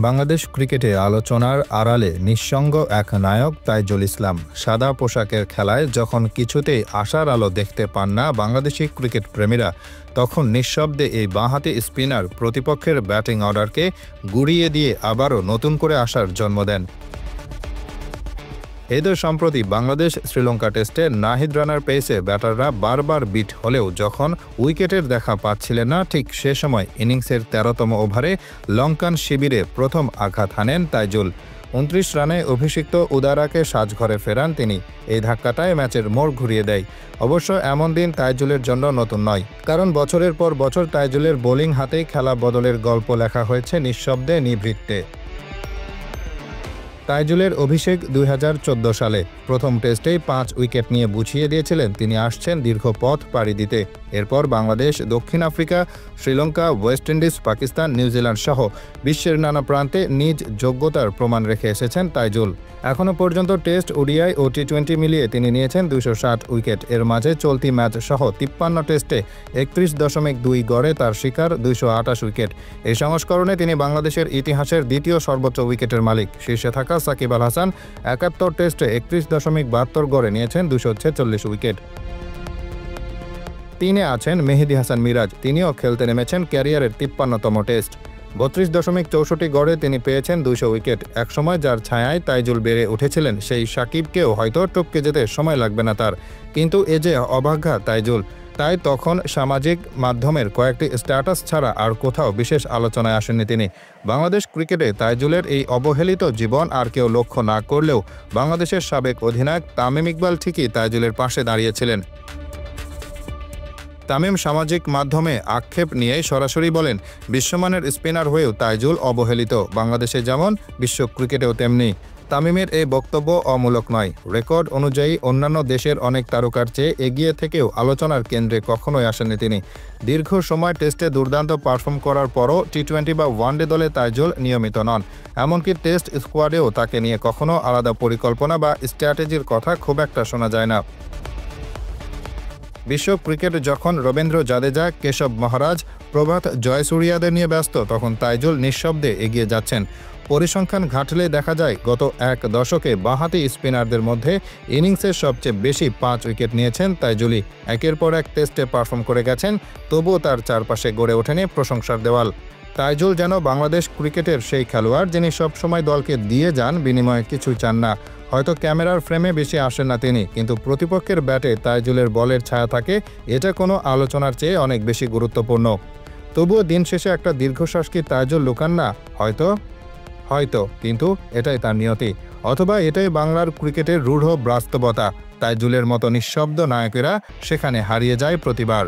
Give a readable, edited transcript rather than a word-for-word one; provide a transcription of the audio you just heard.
বাংলাদেশ ক্রিকেটে আলোচনার আড়ালে নিঃসঙ্গ এক নায়ক তাইজুল ইসলাম। সাদা পোশাকের খেলায় যখন কিছুতেই আশার আলো দেখতে পান না বাংলাদেশি ক্রিকেট প্রেমীরা, তখন নিঃশব্দে এই বাঁহাতি স্পিনার প্রতিপক্ষের ব্যাটিং অর্ডারকে গুড়িয়ে দিয়ে আবারও নতুন করে আশার জন্ম দেন। এদের সম্প্রতি বাংলাদেশ শ্রীলঙ্কা টেস্টে নাহিদ রানার পেসে ব্যাটাররা বারবার বিট হলেও যখন উইকেটের দেখা পাচ্ছিলেন না, ঠিক সে সময় ইনিংসের ১৩তম ওভারে লঙ্কান শিবিরে প্রথম আঘাত হানেন তাইজুল। ২৯ রানে অভিষিক্ত উদারাকে সাজঘরে ফেরান তিনি। এই ধাক্কাটায় ম্যাচের মোড় ঘুরিয়ে দেয়। অবশ্য এমন দিন তাইজুলের জন্য নতুন নয়, কারণ বছরের পর বছর তাইজুলের বোলিং হাতেই খেলা বদলের গল্প লেখা হয়েছে নিঃশব্দে নিভৃতে। তাইজুলের অভিষেক ২০১৪ সালে। প্রথম টেস্টেই ৫ উইকেট নিয়ে বুঝিয়ে দিয়েছিলেন তিনি আসছেন দীর্ঘ পথ পাড়ি দিতে। এরপর বাংলাদেশ, দক্ষিণ Africa, Sri Lanka, West Indies, Pakistan, New Zealand সহ বিশ্বের নানা প্রান্তে নিজ যোগ্যতার প্রমাণ রেখে এসেছেন তাইজুল। এখনও পর্যন্ত টেস্ট, ওডিআই ও টি-20 মিলিয়ে তিনি নিয়েছেন ২৬০ উইকেট। এর মাঝে চলতি ম্যাচ সহ ৫৩ টেস্টে ৩১.২ গড়ে তার শিকার ২২৮ উইকেট। এই সংস্করণে তিনি বাংলাদেশের ইতিহাসের দ্বিতীয় সর্বোচ্চ উইকেটের মালিক। শীর্ষে থাকা সাকিব আল হাসান ৭১ টেস্টে ৩১.৭২ গড়ে নিয়েছেন ২৪৬ উইকেট। তিনে আছেন মেহেদী হাসান মিরাজ। তিনিও খেলতে নেমেছেন ক্যারিয়ারের ৫৩তম টেস্ট। ৩২.৬৪ গড়ে তিনি পেয়েছেন ২০০ উইকেট। একসময় যার ছায়ায় তাইজুল বেড়ে উঠেছিলেন, সেই সাকিবকেও হয়তো টপকে যেতে সময় লাগবে না তার। কিন্তু এ যে অভাগা তাইজুল, তাই তখন সামাজিক মাধ্যমের কয়েকটি স্ট্যাটাস ছাড়া আর কোথাও বিশেষ আলোচনায় আসেননি তিনি। বাংলাদেশ ক্রিকেটে তাইজুলের এই অবহেলিত জীবন আর কেউ লক্ষ্য না করলেও বাংলাদেশের সাবেক অধিনায়ক তামিম ইকবাল ঠিকই তাইজুলের পাশে দাঁড়িয়েছিলেন। তামিম সামাজিক মাধ্যমে আক্ষেপ নিয়ে সরাসরি বলেন, বিশ্বমানের স্পিনার হয়েও তাইজুল অবহেলিত। বাংলাদেশে যেমন বিশ্ব ক্রিকেটেও তেমনি। তামিমের এই বক্তব্য অমূলক নয়। রেকর্ড অনুযায়ী অন্যান্য দেশের অনেক তারকার চেয়ে এগিয়ে থেকেও আলোচনার কেন্দ্রে কখনোই আসেননি তিনি। দীর্ঘ সময় টেস্টে দুর্দান্ত পারফর্ম করার পরও টি-20 বা ওয়ানডে দলে তাইজুল নিয়মিত নন। এমনকি টেস্ট স্কোয়াডেও তাকে নিয়ে কখনো আলাদা পরিকল্পনা বা স্ট্র্যাটেজির কথা খুব একটা শোনা যায় না। বিশ্ব ক্রিকেট যখন রবীন্দ্র জাদেজা, কেশব মহারাজ, প্রভাত জয়সূরিয়াদের নিয়ে ব্যস্ত, তখন তাইজুল নিঃশব্দে এগিয়ে যাচ্ছেন। পরিসংখ্যান ঘাটলে দেখা যায় গত এক দশকে বাঁহাতি স্পিনারদের মধ্যে ইনিংসের সবচেয়ে বেশি ৫ উইকেট নিয়েছেন তাইজুলই। একের পর এক টেস্টে পারফর্ম করে গেছেন, তবুও তার চারপাশে গড়ে ওঠেনি প্রশংসার দেওয়াল। তাইজুল যেন বাংলাদেশ ক্রিকেটের সেই খেলোয়াড় যিনি সবসময় দলকে দিয়ে যান, বিনিময়ে কিছু চান না। হয়তো ক্যামেরার ফ্রেমে বেশি আসেন না তিনি, কিন্তু প্রতিপক্ষের ব্যাটে তাইজুলের বলের ছায়া থাকে, এটা কোনো আলোচনার চেয়ে অনেক বেশি গুরুত্বপূর্ণ। তবুও দিন শেষে একটা দীর্ঘশ্বাস কি তাইজুল লুকান না? হয়তো, কিন্তু এটাই তার নিয়তি। অথবা এটাই বাংলার ক্রিকেটের রূঢ় বাস্তবতা। তাইজুলের মতো নিঃশব্দ নায়কেরা সেখানে হারিয়ে যায় প্রতিবার।